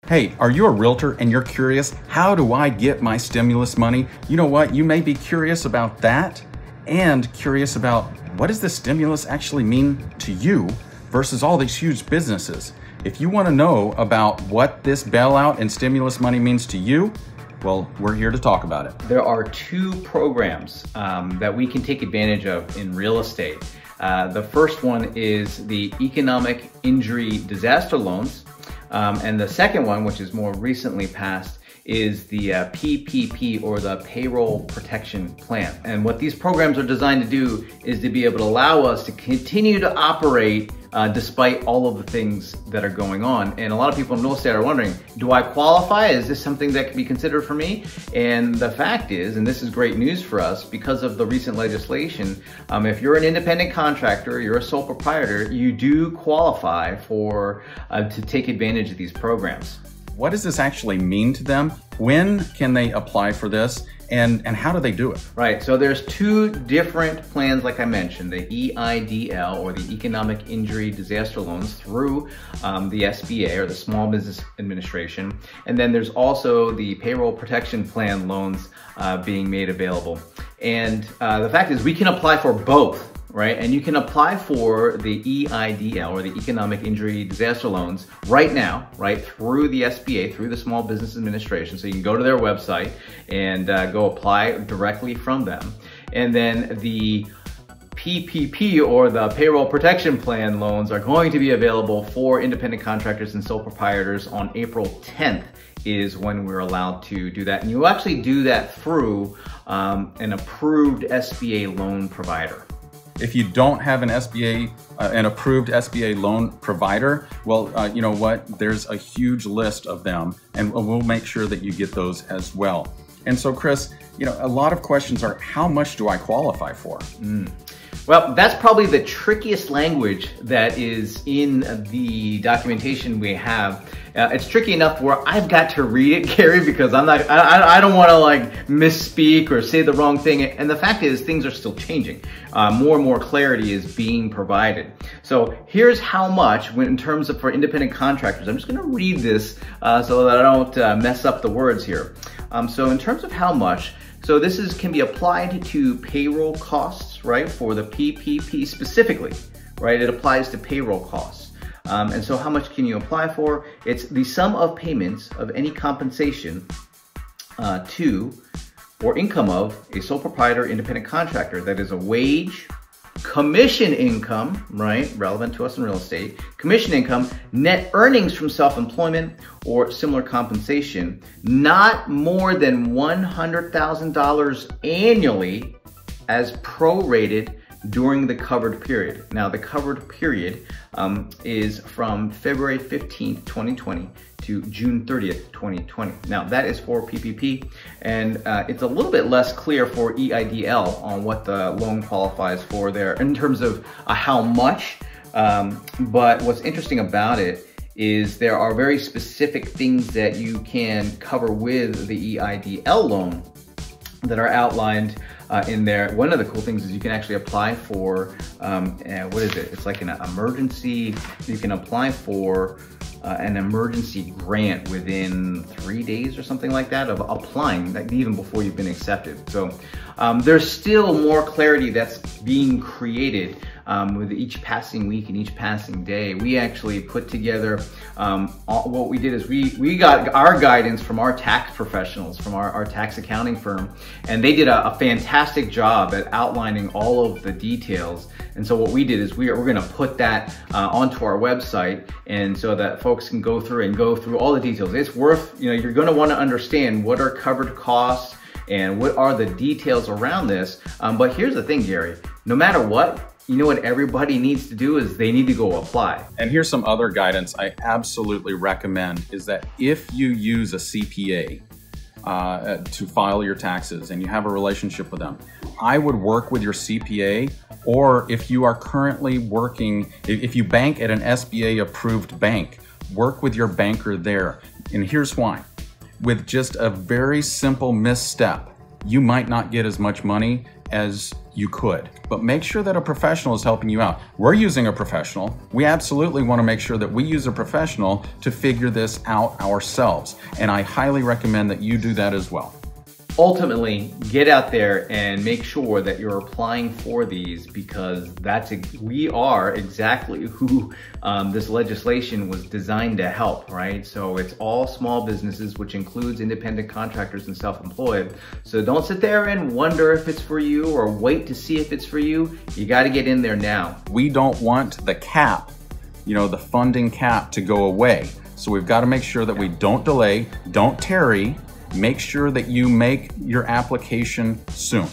Hey, are you a realtor and you're curious, how do I get my stimulus money? You know what? You may be curious about that and curious about what does the stimulus actually mean to you versus all these huge businesses. If you want to know about what this bailout and stimulus money means to you, well, we're here to talk about it. There are two programs that we can take advantage of in real estate. The first one is the Economic Injury Disaster Loans. And the second one, which is more recently passed, is the PPP, or the Payroll Protection Plan. And what these programs are designed to do is to be able to allow us to continue to operate despite all of the things that are going on. And a lot of people in real estate are wondering, do I qualify? Is this something that can be considered for me? And the fact is, and this is great news for us, because of the recent legislation, if you're an independent contractor, you're a sole proprietor, you do qualify for to take advantage of these programs. What does this actually mean to them? When can they apply for this? And how do they do it? Right, so there's two different plans, like I mentioned, the EIDL, or the Economic Injury Disaster Loans, through the SBA, or the Small Business Administration. And then there's also the Payroll Protection Plan loans being made available. And the fact is, we can apply for both. Right, and you can apply for the EIDL, or the Economic Injury Disaster Loans, right now, right, through the SBA, through the Small Business Administration. So you can go to their website and go apply directly from them. And then the PPP, or the Payroll Protection Plan loans, are going to be available for independent contractors and sole proprietors on April 10th is when we're allowed to do that. And you actually do that through an approved SBA loan provider. If you don't have an approved SBA loan provider, well, you know what? There's a huge list of them, and we'll make sure that you get those as well. And so, Chris, you know, a lot of questions are, how much do I qualify for? Well, that's probably the trickiest language that is in the documentation we have. It's tricky enough where I've got to read it, Gary, because I don't want to like misspeak or say the wrong thing. And the fact is, things are still changing. More and more clarity is being provided. So here's how much, in terms of for independent contractors. I'm just going to read this so that I don't mess up the words here. So in terms of how much, so this can be applied to payroll costs, right, for the PPP specifically, right? It applies to payroll costs. And so how much can you apply for? It's the sum of payments of any compensation to or income of a sole proprietor independent contractor. That is a wage, commission income, right, relevant to us in real estate, commission income, net earnings from self-employment or similar compensation, not more than $100,000 annually as prorated during the covered period. Now, the covered period is from February 15th, 2020 to June 30th, 2020. Now, that is for PPP, and it's a little bit less clear for EIDL on what the loan qualifies for there in terms of how much, but what's interesting about it is there are very specific things that you can cover with the EIDL loan that are outlined in there. One of the cool things is you can actually apply for, what is it? It's like an emergency, you can apply for an emergency grant within 3 days or something like that of applying, like even before you've been accepted. So there's still more clarity that's being created with each passing week and each passing day. We actually put together, what we did is we got our guidance from our tax professionals, from our tax accounting firm, and they did a fantastic job at outlining all of the details. And so what we did is we're gonna put that onto our website, and so that folks can go through all the details. It's worth, you know, you're gonna wanna understand what are covered costs and what are the details around this. But here's the thing, Gary, no matter what, you know what everybody needs to do is they need to go apply. And here's some other guidance I absolutely recommend is that if you use a CPA to file your taxes and you have a relationship with them, I would work with your CPA, or if you are currently working, if you bank at an SBA approved bank, work with your banker there. And here's why. With just a very simple misstep, you might not get as much money as you could, but make sure that a professional is helping you out. We're using a professional. We absolutely want to make sure that we use a professional to figure this out ourselves. And I highly recommend that you do that as well. Ultimately, get out there and make sure that you're applying for these, because we are exactly who this legislation was designed to help, right? So it's all small businesses, which includes independent contractors and self-employed. So don't sit there and wonder if it's for you or wait to see if it's for you. You got to get in there now. We don't want the cap, the funding cap to go away. So we've got to make sure that we don't delay, don't tarry. Make sure that you make your application soon.